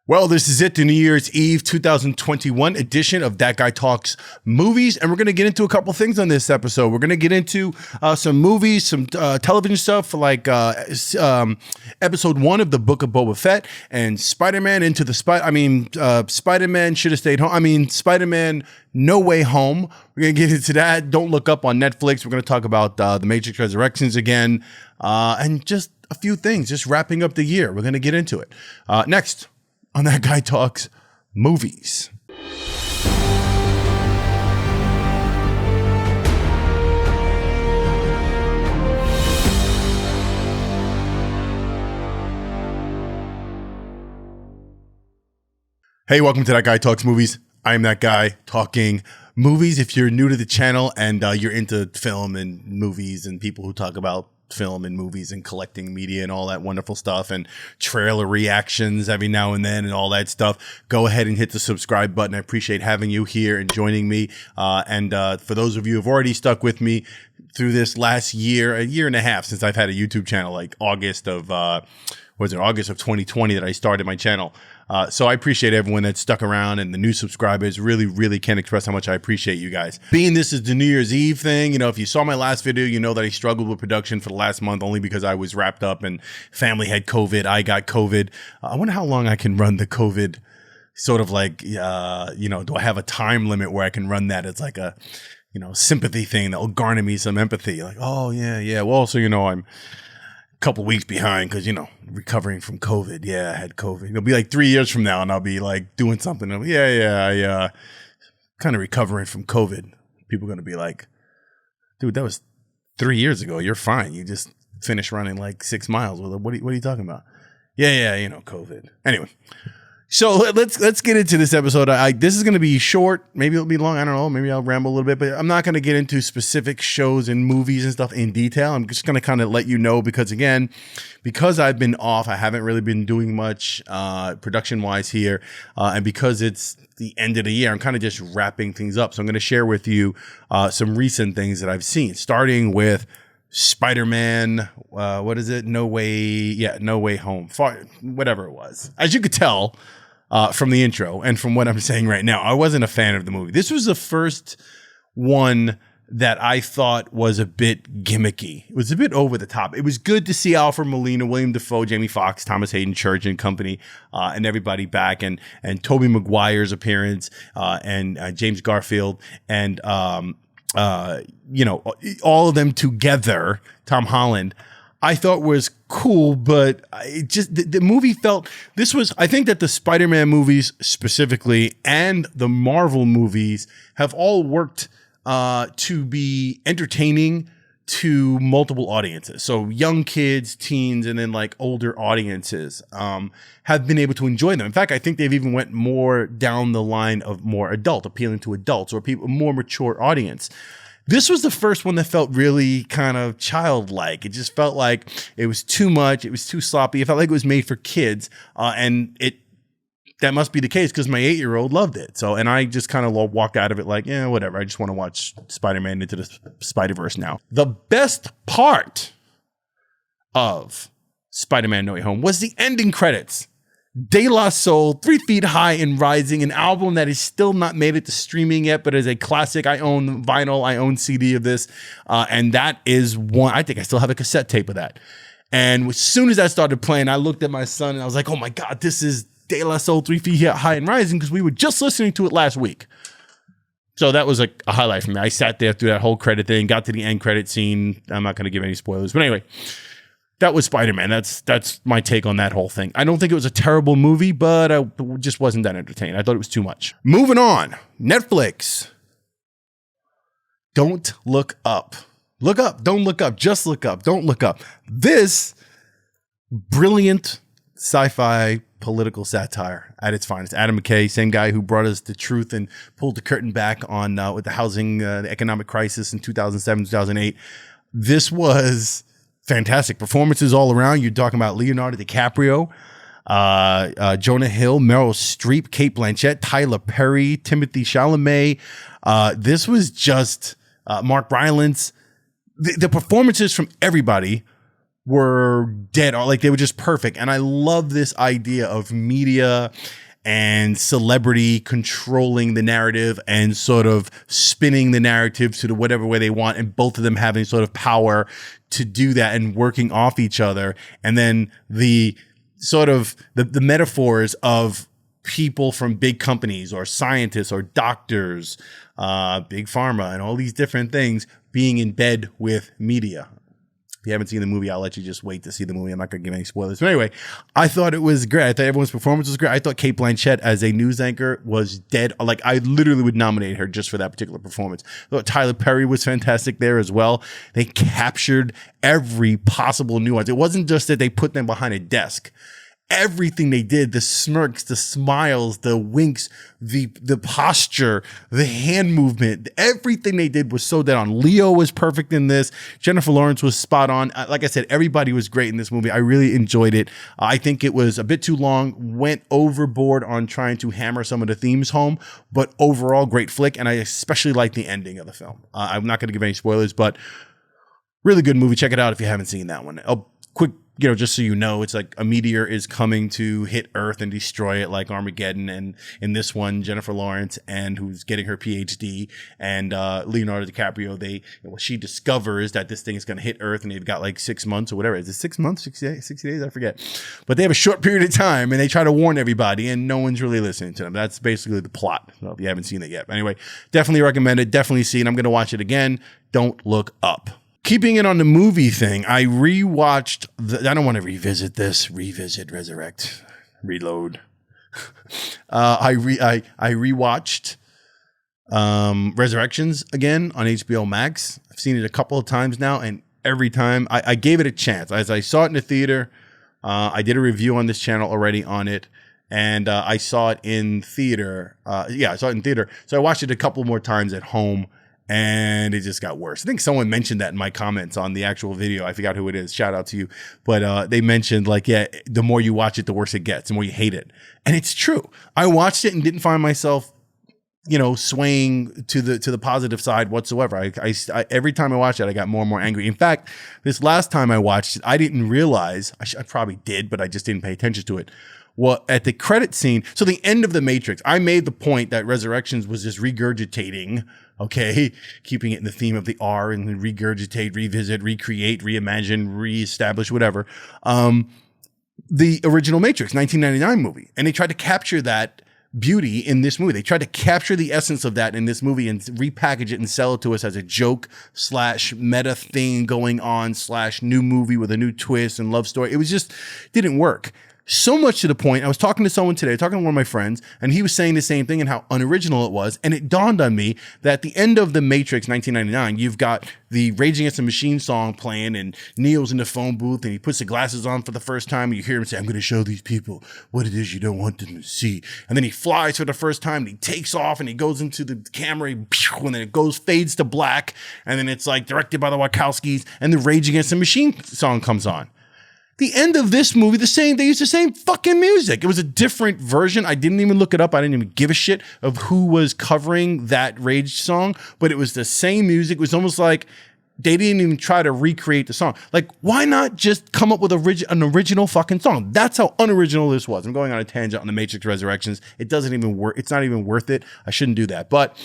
Well, this is it, the New Year's Eve 2021 edition of That Guy Talks Movies. And we're going to get into a couple things on this episode. We're going to get into some movies, some television stuff like episode 1 of the Book of Boba Fett and Spider-Man Into the Spider-Man Should Have Stayed Home. Spider-Man No Way Home. We're going to get into that. Don't Look Up on Netflix. We're going to talk about The Matrix Resurrections again and just a few things, just wrapping up the year. We're going to get into it. Next on That Guy Talks Movies. Hey, welcome to That Guy Talks Movies. I'm that guy talking movies. If you're new to the channel and you're into film and movies and people who talk about film and movies and collecting media and all that wonderful stuff and trailer reactions every now and then and all that stuff, go ahead and hit the subscribe button. I appreciate having you here and joining me. And for those of you who've already stuck with me through this last year, a year and a half since I've had a YouTube channel, like August of 2020 that I started my channel. So I appreciate everyone that's stuck around and the new subscribers. Really can't express how much I appreciate you guys. Being this is the New Year's Eve thing, if you saw my last video, you know that I struggled with production for the last month only because I was wrapped up and family had COVID. I got COVID. I wonder how long I can run the COVID sort of like, do I have a time limit where I can run that? It's like a, sympathy thing that will garner me some empathy. Like, oh yeah. Well, so, I'm couple weeks behind because, recovering from COVID. Yeah, I had COVID. It'll be like 3 years from now and I'll be like doing something. I kind of recovering from COVID. People are going to be like, dude, that was 3 years ago. You're fine. You just finished running like 6 miles. What are you talking about? Yeah, COVID. Anyway. So let's get into this episode. This is going to be short. Maybe it'll be long. I don't know. Maybe I'll ramble a little bit, but I'm not going to get into specific shows and movies and stuff in detail. I'm just going to kind of let you know because I've been off, I haven't really been doing much production wise here. And because it's the end of the year, I'm kind of just wrapping things up. So I'm going to share with you some recent things that I've seen, starting with Spider-Man, what is it? No Way Home. Whatever it was. As you could tell from the intro and from what I'm saying right now, I wasn't a fan of the movie. This was the first one that I thought was a bit gimmicky. It was a bit over the top. It was good to see Alfred Molina, William Dafoe, Jamie Foxx, Thomas Hayden Church and company, and everybody back, and Tobey Maguire's appearance, and James Garfield, and all of them together, Tom Holland, I thought was cool, but it just, the movie felt, I think that the Spider-Man movies specifically and the Marvel movies have all worked to be entertaining to multiple audiences. So young kids, teens, and then like older audiences have been able to enjoy them. In fact, I think they've even went more down the line of more appealing to adults or people, more mature audience. This was the first one that felt really kind of childlike. It just felt like it was too much. It was too sloppy. It felt like it was made for kids. And that must be the case because my 8-year-old loved it. So, and I just kind of walked out of it like, yeah, whatever. I just want to watch Spider-Man Into the Spider-Verse now. The best part of Spider-Man No Way Home was the ending credits. De La Soul, 3 Feet High and Rising, an album that is still not made it to streaming yet, but is a classic. I own vinyl, I own CD of this, and that is one. I think I still have a cassette tape of that. And as soon as that started playing, I looked at my son and I was like, oh my God, this is De La Soul, 3 Feet High and Rising, because we were just listening to it last week. So that was like a highlight for me. I sat there through that whole credit thing, got to the end credit scene. I'm not going to give any spoilers, but anyway. That was Spider-Man. That's my take on that whole thing. I don't think it was a terrible movie, but I just wasn't that entertained. I thought it was too much. Moving on. Netflix. Don't Look Up. Look up. Don't look up. Just look up. Don't look up. This brilliant sci-fi political satire at its finest. Adam McKay, same guy who brought us The Truth and pulled the curtain back on with the housing, the economic crisis in 2007, 2008. This was fantastic performances all around. You're talking about Leonardo DiCaprio, Jonah Hill, Meryl Streep, Cate Blanchett, Tyler Perry, Timothy Chalamet. This was just Mark Rylance. The performances from everybody were dead, or like they were just perfect. And I love this idea of media and celebrity controlling the narrative and sort of spinning the narrative to the whatever way they want, and both of them having sort of power to do that and working off each other. And then the sort of the metaphors of people from big companies or scientists or doctors, big pharma, and all these different things being in bed with media. If you haven't seen the movie, I'll let you just wait to see the movie. I'm not going to give any spoilers. But anyway, I thought it was great. I thought everyone's performance was great. I thought Cate Blanchett as a news anchor was dead. Like, I literally would nominate her just for that particular performance. I thought Tyler Perry was fantastic there as well. They captured every possible nuance. It wasn't just that they put them behind a desk. Everything they did, the smirks, the smiles, the winks, the posture, the hand movement, everything they did was so dead on. Leo was perfect in this. Jennifer Lawrence was spot on. Like I said, everybody was great in this movie. I really enjoyed it. I think it was a bit too long, went overboard on trying to hammer some of the themes home, but overall, great flick. And I especially like the ending of the film. I'm not going to give any spoilers, but really good movie. Check it out if you haven't seen that one. Quick, just so you know, it's like a meteor is coming to hit Earth and destroy it like Armageddon. And in this one, Jennifer Lawrence, and who's getting her PhD, and Leonardo DiCaprio, she discovers that this thing is going to hit Earth, and they've got like 6 months or whatever. Is it 6 months, 60 days? I forget. But they have a short period of time, and they try to warn everybody, and no one's really listening to them. That's basically the plot. So if you haven't seen it yet. But anyway, definitely recommend it. Definitely see it. I'm going to watch it again. Don't Look Up. Keeping it on the movie thing, I rewatched. I don't want to revisit this. Revisit, resurrect, reload. I rewatched Resurrections again on HBO Max. I've seen it a couple of times now, and every time I gave it a chance. As I saw it in the theater, I did a review on this channel already on it, and I saw it in theater. I saw it in theater. So I watched it a couple more times at home. And it just got worse. I think someone mentioned that in my comments on the actual video. I forgot who it is. Shout out to you. But they mentioned the more you watch it, the worse it gets, the more you hate it. And it's true. I watched it and didn't find myself, swaying to the positive side whatsoever. I every time I watched it, I got more and more angry. In fact, this last time I watched it, I didn't realize, I probably did, but I just didn't pay attention to it. Well, at the credit scene, so the end of The Matrix, I made the point that Resurrections was just regurgitating, okay, keeping it in the theme of the R, and regurgitate, revisit, recreate, reimagine, reestablish, whatever. The original Matrix, 1999 movie. And they tried to capture that beauty in this movie. They tried to capture the essence of that in this movie and repackage it and sell it to us as a joke / meta thing going on / new movie with a new twist and love story. It was just, didn't work. So much to the point, I was talking to someone today, talking to one of my friends, and he was saying the same thing and how unoriginal it was. And it dawned on me that at the end of The Matrix 1999, you've got the Rage Against the Machine song playing, and Neo's in the phone booth, and he puts the glasses on for the first time, and you hear him say, "I'm going to show these people what it is you don't want them to see." And then he flies for the first time, and he takes off, and he goes into the camera, and then it fades to black, and then it's like directed by the Wachowskis, and the Rage Against the Machine song comes on. The end of this movie, they used the same fucking music. It was a different version. I didn't even look it up. I didn't even give a shit of who was covering that Rage song, but it was the same music. It was almost like they didn't even try to recreate the song. Like, why not just come up with an original fucking song? That's how unoriginal this was. I'm going on a tangent on The Matrix Resurrections. It doesn't even work. It's not even worth it. I shouldn't do that. But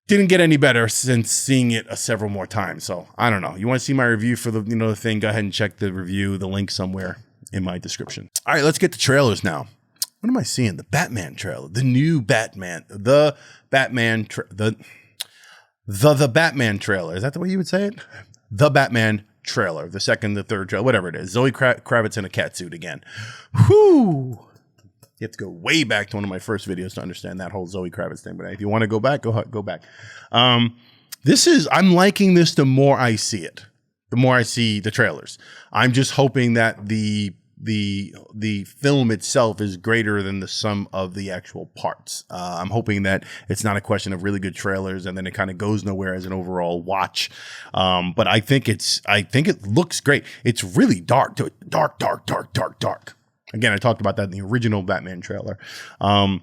didn't get any better since seeing it several more times. So I don't know. You want to see my review for the thing? Go ahead and check the review, the link somewhere in my description. All right, let's get to trailers now. What am I seeing? The Batman trailer, the new Batman, the Batman trailer. Is that the way you would say it? The Batman trailer, the second, the third trailer, whatever it is. Zoe Kravitz in a cat suit again. Whoo! You have to go way back to one of my first videos to understand that whole Zoe Kravitz thing. But if you want to go back, go back. I'm liking this the more I see it, the more I see the trailers. I'm just hoping that the film itself is greater than the sum of the actual parts. I'm hoping that it's not a question of really good trailers and then it kind of goes nowhere as an overall watch. But I think it looks great. It's really dark. Again, I talked about that in the original Batman trailer. And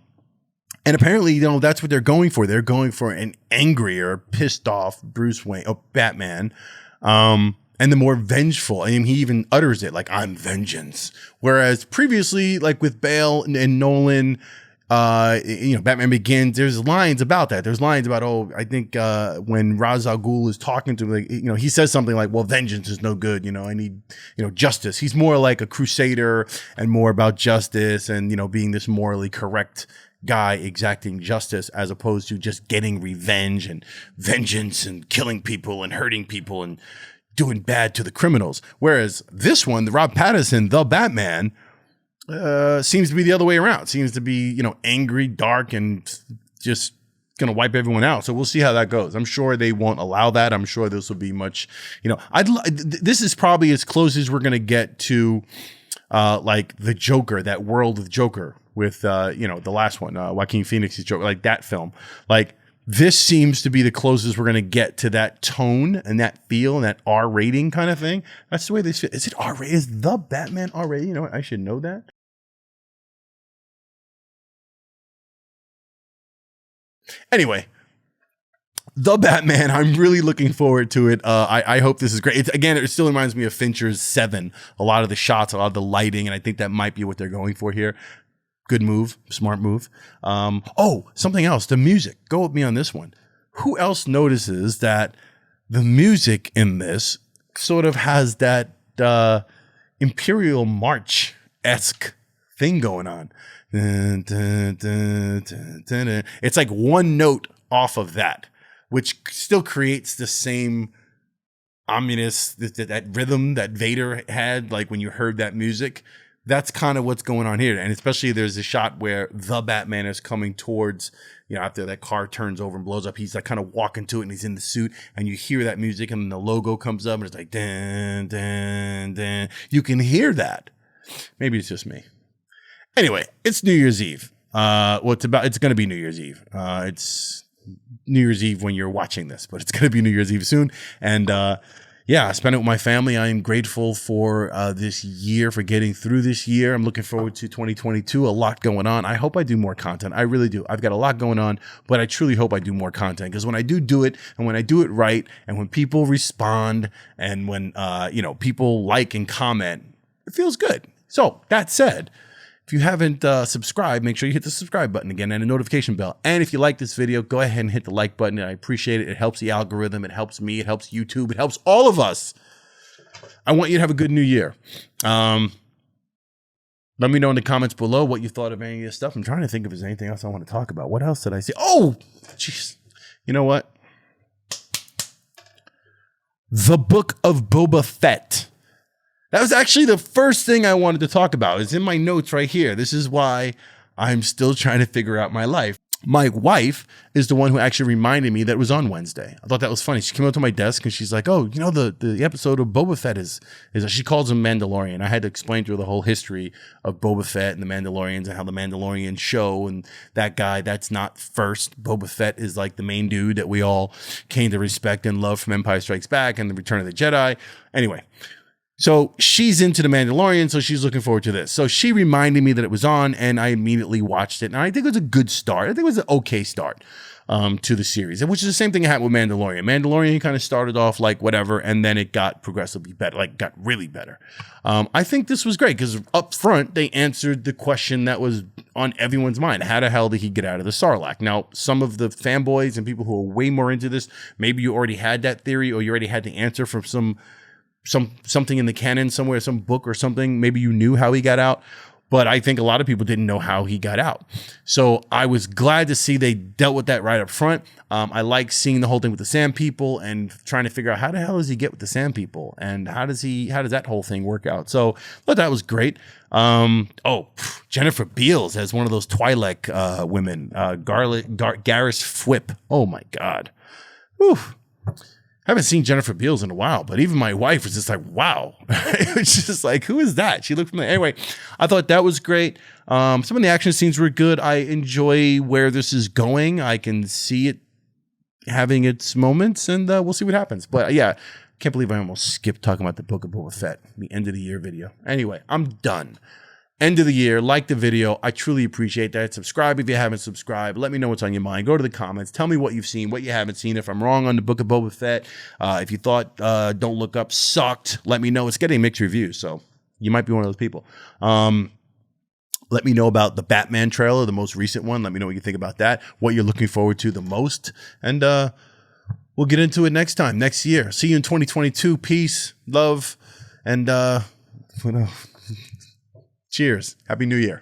apparently, that's what they're going for. They're going for an angrier, pissed off Bruce Wayne, Batman. and the more vengeful. I mean, he even utters it like, I'm vengeance. Whereas previously, like with Bale and Nolan, Batman Begins, there's lines about that. There's lines about, I think when Ra's al Ghul is talking to him, like, he says something like, well, vengeance is no good. I need, justice. He's more like a crusader and more about justice and, being this morally correct guy exacting justice as opposed to just getting revenge and vengeance and killing people and hurting people and doing bad to the criminals. Whereas this one, the Rob Pattinson, the Batman, seems to be the other way around. Seems to be, angry, dark, and just going to wipe everyone out. So we'll see how that goes. I'm sure they won't allow that. I'm sure this will be much, this is probably as close as we're going to get to like the Joker, that world of Joker with, the last one, Joaquin Phoenix's Joker, like that film. Like, this seems to be the closest we're going to get to that tone and that feel and that R rating kind of thing. That's the way they fit. Is it R rated? Is the Batman R rated? You know what? I should know that. Anyway, the Batman, I'm really looking forward to it. I hope this is great. It still reminds me of Fincher's Seven. A lot of the shots, a lot of the lighting, and I think that might be what they're going for here. Good move, smart move. Something else, the music. Go with me on this one. Who else notices that the music in this sort of has that Imperial March-esque thing going on? Dun, dun, dun, dun, dun, dun. It's like one note off of that, which still creates the same ominous, that rhythm that Vader had, like when you heard that music. That's kind of what's going on here. And especially there's a shot where the Batman is coming towards, after that car turns over and blows up, he's like kind of walking to it and he's in the suit and you hear that music and the logo comes up and it's like, dun, dun, dun. You can hear that. Maybe it's just me. Anyway, it's New Year's Eve. It's going to be New Year's Eve. It's New Year's Eve when you're watching this, but it's going to be New Year's Eve soon. And, I spent it with my family. I am grateful for this year, for getting through this year. I'm looking forward to 2022. A lot going on. I hope I do more content. I really do. I've got a lot going on, but I truly hope I do more content because when I do it and when I do it right and when people respond and when, people like and comment, it feels good. So that said, if you haven't subscribed, make sure you hit the subscribe button again and a notification bell. And if you like this video, go ahead and hit the like button. I appreciate it. It helps the algorithm. It helps me. It helps YouTube. It helps all of us. I want you to have a good new year. Let me know in the comments below what you thought of any of this stuff. I'm trying to think if there's anything else I want to talk about. What else did I say? Oh, jeez. You know what? The Book of Boba Fett. That was actually the first thing I wanted to talk about. It's in my notes right here. This is why I'm still trying to figure out my life. My wife is the one who actually reminded me that it was on Wednesday. I thought that was funny. She came up to my desk and she's like, the episode of Boba Fett is she calls him Mandalorian. I had to explain to her the whole history of Boba Fett and the Mandalorians and how the Mandalorian show and that guy, that's not first. Boba Fett is like the main dude that we all came to respect and love from Empire Strikes Back and the Return of the Jedi. Anyway. So she's into The Mandalorian, so she's looking forward to this. So she reminded me that it was on, and I immediately watched it. And I think it was a good start. I think it was an okay start to the series, which is the same thing that happened with Mandalorian. Mandalorian kind of started off like whatever, and then it got progressively better, like got really better. I think this was great because up front, they answered the question that was on everyone's mind. How the hell did he get out of the Sarlacc? Now, some of the fanboys and people who are way more into this, maybe you already had that theory or you already had the answer from something in the canon somewhere, some book or something. Maybe you knew how he got out, but I think a lot of people didn't know how he got out. So I was glad to see they dealt with that right up front. I like seeing the whole thing with the Sand People and trying to figure out how the hell does he get with the Sand People and how does that whole thing work out? So I thought that was great. Jennifer Beals as one of those Twi'lek women, Garrus Fwip. Oh my God. Whew. I haven't seen Jennifer Beals in a while, but even my wife was just like, wow. It was just like, who is that? She looked familiar. Anyway, I thought that was great. Some of the action scenes were good. I enjoy where this is going. I can see it having its moments, and we'll see what happens. But yeah, can't believe I almost skipped talking about the Book of Boba Fett, the end of the year video. Anyway, I'm done. end of the year, like the video. I truly appreciate that. Subscribe if you haven't subscribed. Let me know what's on your mind. Go to the comments. Tell me what you've seen, what you haven't seen. If I'm wrong on the Book of Boba Fett, if you thought Don't Look Up sucked, let me know. It's getting mixed reviews, so you might be one of those people. Let me know about the Batman trailer, the most recent one. Let me know what you think about that, what you're looking forward to the most. And we'll get into it next time, next year. See you in 2022. Peace, love, and cheers. Happy New Year.